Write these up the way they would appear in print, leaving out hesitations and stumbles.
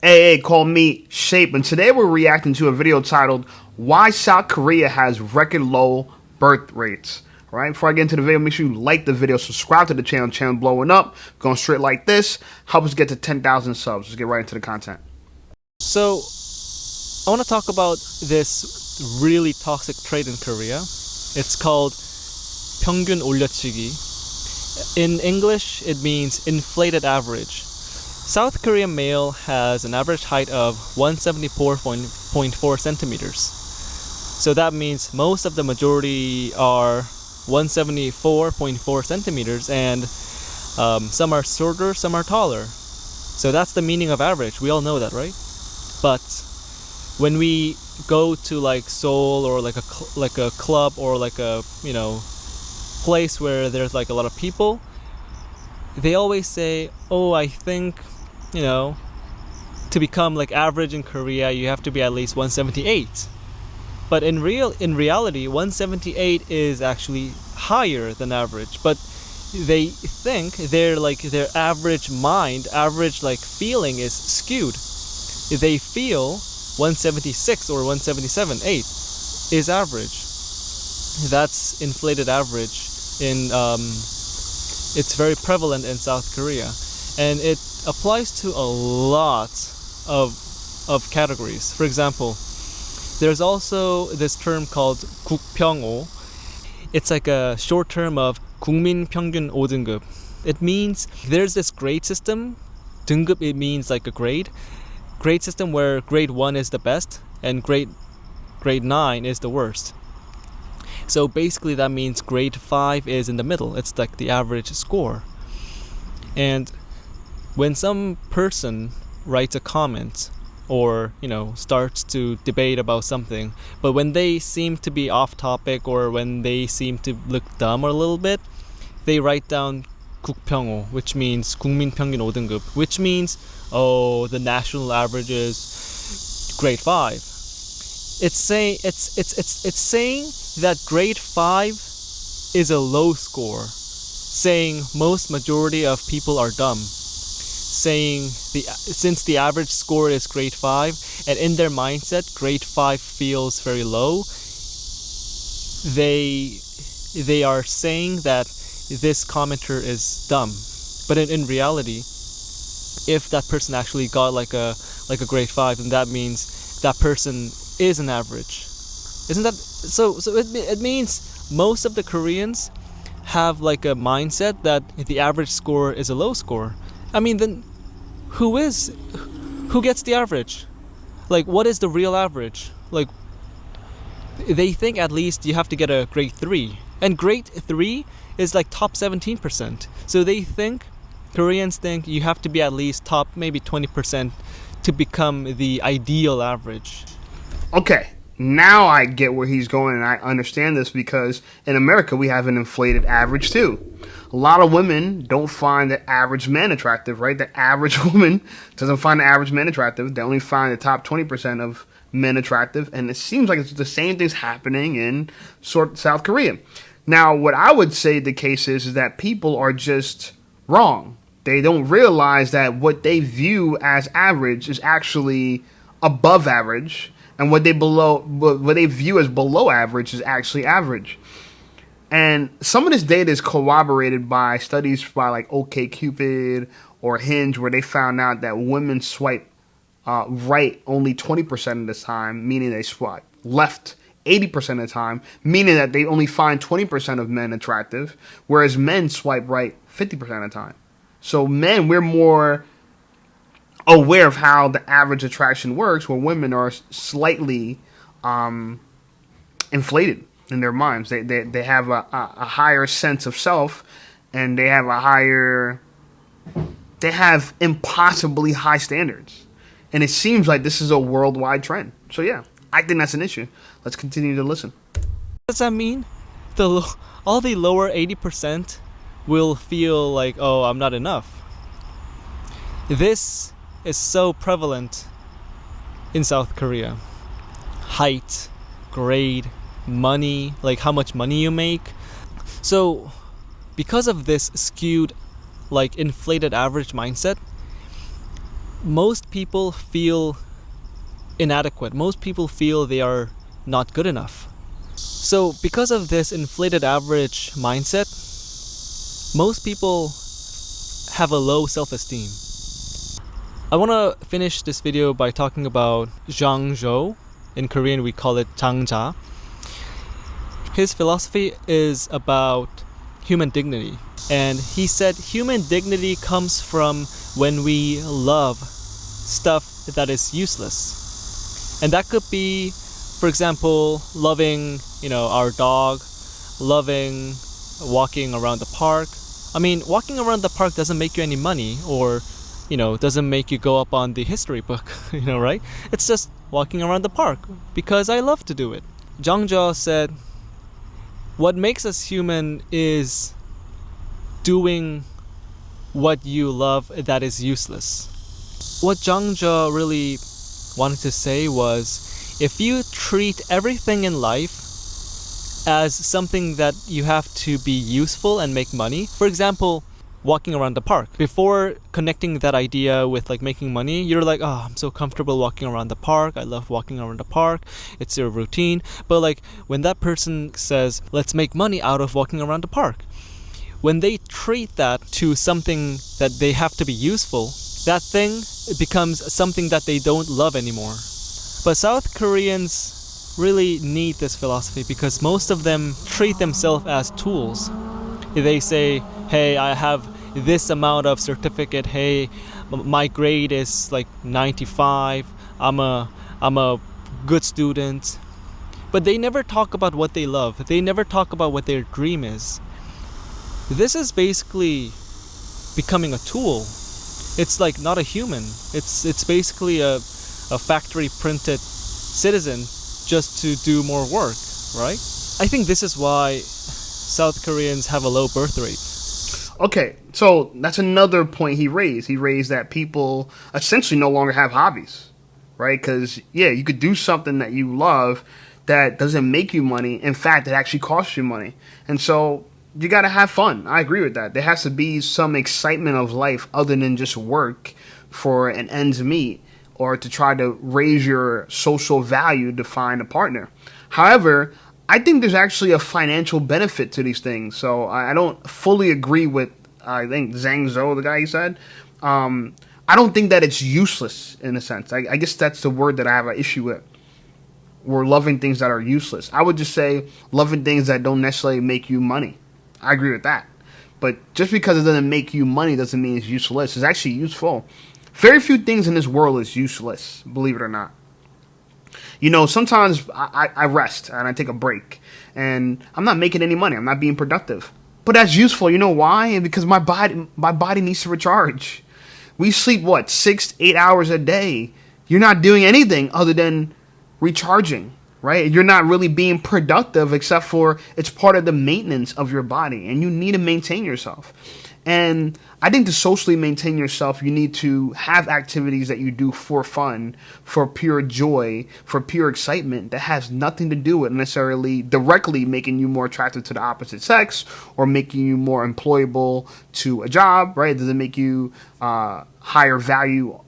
Hey, call me Shape, and today we're reacting to a video titled "Why South Korea Has Record Low Birth Rates." All right, before I get into the video, make sure you like the video, subscribe to the channel. Channel blowing up, going straight like this. Help us get to 10,000 subs. Let's get right into the content. So, I want to talk about this really toxic trait in Korea. It's called 평균 올려치기. In English, it means inflated average. South Korean male has an average height of 174.4 centimeters. So that means most of the majority are 174.4 centimeters, and some are shorter, some are taller. So that's the meaning of average. We all know that, right? But when we go to like Seoul or like a club or like a place where there's like a lot of people, they always say, "Oh, I think to become like average in Korea, you have to be at least 178." But in reality, 178 is actually higher than average. But they think their average mind, average like feeling is skewed. They feel 176 or 177.8 is average. That's inflated average. It's very prevalent in South Korea, and it applies to a lot of categories. For example, there's also this term called 국평5. It's like a short term of 국민 평균 5등급. It means there's this grade system. 등급, it means like a grade system where grade 1 is the best and grade 9 is the worst. So basically that means grade 5 is in the middle. It's like the average score. And when some person writes a comment or starts to debate about something, but when they seem to be off topic or when they seem to look dumb a little bit, they write down 국평5, which means 국민 평균 5등급, which means the national average is grade 5. It's saying that grade 5 is a low score, saying most majority of people are dumb, saying since the average score is grade 5, and in their mindset grade 5 feels very low, they are saying that this commenter is dumb. But in reality, if that person actually got like a grade 5, then that means that person is an average. Isn't that so? It means most of the Koreans have like a mindset that the average score is a low score. I mean, then who gets the average? Like, what is the real average? Like, they think at least you have to get a grade 3, and grade 3 is like top 17%. So Koreans think you have to be at least top maybe 20% to become the ideal average. Okay, now I get where he's going, and I understand this because in America we have an inflated average too. A lot of women don't find the average man attractive, right? The average woman doesn't find the average man attractive. They only find the top 20% of men attractive, and it seems like it's the same thing's happening in South Korea. Now, what I would say the case is that people are just wrong. They don't realize that what they view as average is actually above average, and what they view as below average is actually average. And some of this data is corroborated by studies by like OkCupid or Hinge, where they found out that women swipe right only 20% of the time, meaning they swipe left 80% of the time, meaning that they only find 20% of men attractive, whereas men swipe right 50% of the time. So men, we're more aware of how the average attraction works, where women are slightly inflated in their minds. They have a higher sense of self, and they have impossibly high standards. And it seems like this is a worldwide trend. So yeah, I think that's an issue. Let's continue to listen. What does that mean? All the lower 80% will feel like, oh, I'm not enough. This is so prevalent in South Korea. Height, grade, money, like how much money you make. So because of this skewed, like inflated average mindset, most people feel inadequate. Most people feel they are not good enough. So, because of this inflated average mindset, most people have a low self-esteem. I want to finish this video by talking about Zhang Zhou. In Korean, we call it Changja. His philosophy is about human dignity. And he said human dignity comes from when we love stuff that is useless. And that could be, for example, loving, our dog, loving walking around the park. I mean, walking around the park doesn't make you any money, or doesn't make you go up on the history book, right? It's just walking around the park because I love to do it. Zhang Zhou said, what makes us human is doing what you love that is useless. What Zhang Zhou really wanted to say was, if you treat everything in life as something that you have to be useful and make money, for example, walking around the park. Before connecting that idea with making money, you're like, oh, I'm so comfortable walking around the park. I love walking around the park. It's your routine. But when that person says, let's make money out of walking around the park, when they treat that to something that they have to be useful, that thing becomes something that they don't love anymore. But South Koreans really need this philosophy because most of them treat themselves as tools. They say, hey, I have this amount of certificate. Hey, my grade is 95. I'm a good student. But they never talk about what they love. They never talk about what their dream is. This is basically becoming a tool. It's not a human. It's basically a factory printed citizen just to do more work, right? I think this is why South Koreans have a low birth rate. Okay, so that's another point he raised. He raised that people essentially no longer have hobbies, right? Because, you could do something that you love that doesn't make you money. In fact, it actually costs you money. And so you got to have fun. I agree with that. There has to be some excitement of life other than just work for an ends meet or to try to raise your social value to find a partner. However, I think there's actually a financial benefit to these things. So I don't fully agree with, I think, Zhang Zhou, the guy he said. I don't think that it's useless in a sense. I guess that's the word that I have an issue with. We're loving things that are useless. I would just say loving things that don't necessarily make you money. I agree with that. But just because it doesn't make you money doesn't mean it's useless. It's actually useful. Very few things in this world is useless, believe it or not. Sometimes I rest and I take a break and I'm not making any money. I'm not being productive. But that's useful. You know why? Because my body needs to recharge. We sleep, 6-8 hours a day. You're not doing anything other than recharging, right? You're not really being productive except for it's part of the maintenance of your body and you need to maintain yourself. And I think to socially maintain yourself, you need to have activities that you do for fun, for pure joy, for pure excitement that has nothing to do with necessarily directly making you more attractive to the opposite sex or making you more employable to a job, right? It doesn't make you higher value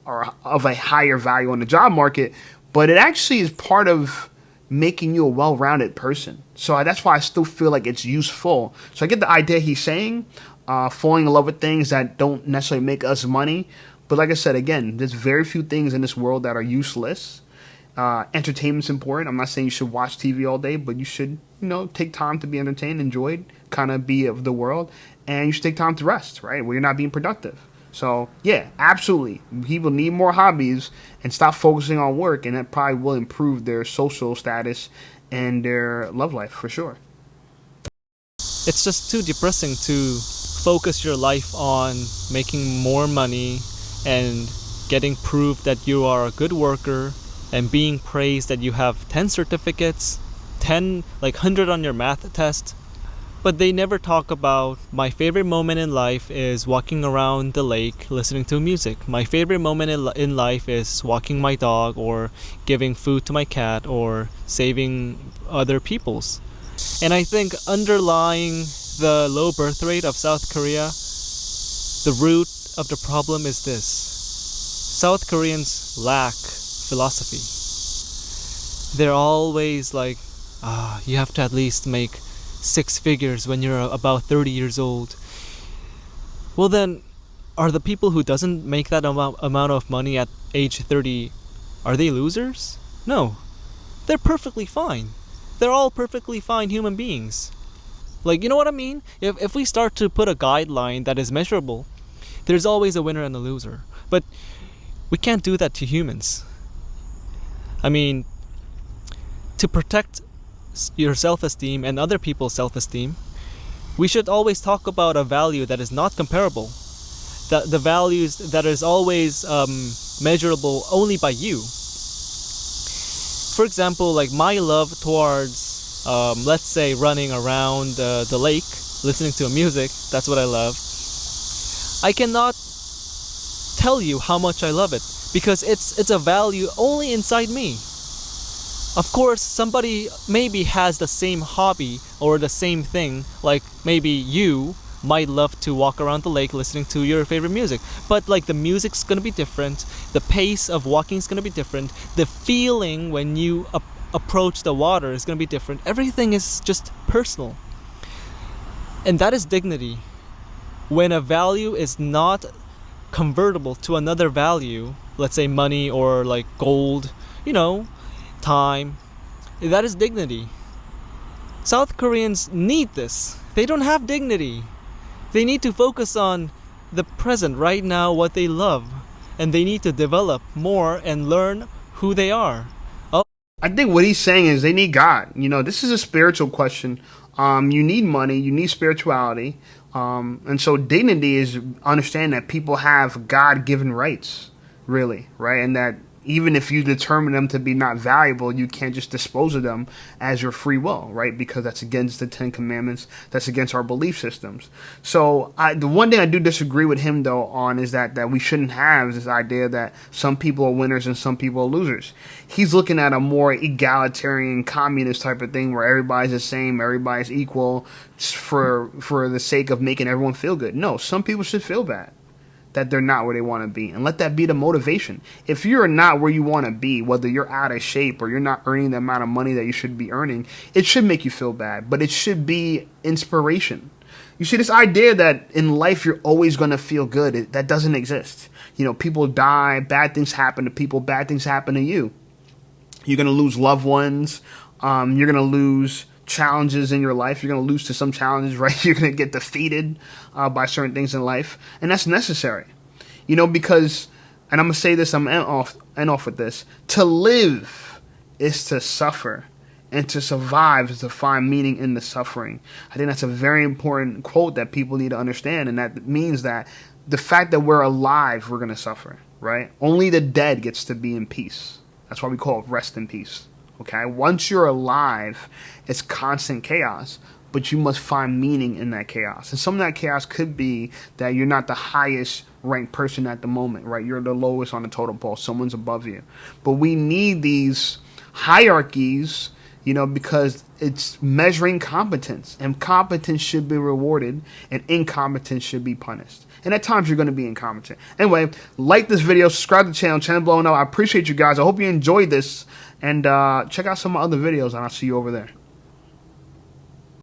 or of a higher value on the job market, but it actually is part of making you a well-rounded person. So that's why I still feel like it's useful. So I get the idea he's saying. Falling in love with things that don't necessarily make us money. But like I said, again, there's very few things in this world that are useless. Entertainment's important. I'm not saying you should watch TV all day, but you should, take time to be entertained, enjoyed, kind of be of the world. And you should take time to rest, right, where you're not being productive. So, yeah, absolutely. People need more hobbies and stop focusing on work, and that probably will improve their social status and their love life for sure. It's just too depressing to focus your life on making more money and getting proof that you are a good worker and being praised that you have 10 certificates, 100 on your math test. But they never talk about my favorite moment in life is walking around the lake listening to music. My favorite moment in life is walking my dog or giving food to my cat or saving other people's. And I think underlying the low birth rate of South Korea, the root of the problem is this. South Koreans lack philosophy. They're always like, you have to at least make 6 figures when you're about 30 years old. Well then, are the people who doesn't make that amount of money at age 30, are they losers? No. They're perfectly fine. They're all perfectly fine human beings. Like, you know what I mean? If we start to put a guideline that is measurable, there's always a winner and a loser. But we can't do that to humans. I mean, to protect your self-esteem and other people's self-esteem, we should always talk about a value that is not comparable. The values that is always measurable only by you. For example, like my love towards, let's say, running around the lake, listening to music, that's what I love. I cannot tell you how much I love it because it's a value only inside me. Of course, somebody maybe has the same hobby or the same thing, like maybe you might love to walk around the lake listening to your favorite music, but like the music's gonna be different, the pace of walking is gonna be different, the feeling when you approach the water is gonna be different. Everything is just personal, and that is dignity. When a value is not convertible to another value, let's say money or like gold, time, that is dignity. South Koreans need this. They don't have dignity. They need to focus on the present, right now, what they love, and they need to develop more and learn who they are. I think what he's saying is they need God. This is a spiritual question. You need money, you need spirituality, and so dignity is understanding that people have God-given rights, really, right? And that even if you determine them to be not valuable, you can't just dispose of them as your free will, right? Because that's against the 10 Commandments. That's against our belief systems. So the one thing I do disagree with him, though, on is that we shouldn't have this idea that some people are winners and some people are losers. He's looking at a more egalitarian, communist type of thing where everybody's the same, everybody's equal for the sake of making everyone feel good. No, some people should feel bad that they're not where they want to be, and let that be the motivation. If you're not where you want to be, whether you're out of shape or you're not earning the amount of money that you should be earning, it should make you feel bad, but it should be inspiration. You see, this idea that in life you're always going to feel good, that doesn't exist. People die, bad things happen to people, bad things happen to you. You're going to lose loved ones, you're going to lose challenges in your life. You're going to lose to some challenges, right? You're going to get defeated by certain things in life, and that's necessary, because, and I'm going to say this, I'm end off with this, to live is to suffer, and to survive is to find meaning in the suffering. I think that's a very important quote that people need to understand, and that means that the fact that we're alive, we're going to suffer, right? Only the dead gets to be in peace. That's why we call it rest in peace. Okay, once you're alive, it's constant chaos, but you must find meaning in that chaos. And some of that chaos could be that you're not the highest ranked person at the moment, right? You're the lowest on the totem pole. Someone's above you. But we need these hierarchies, because it's measuring competence. And competence should be rewarded, and incompetence should be punished. And at times you're going to be incompetent. Anyway, like this video, subscribe to the channel blowing up. I appreciate you guys. I hope you enjoyed this. And check out some other videos, and I'll see you over there.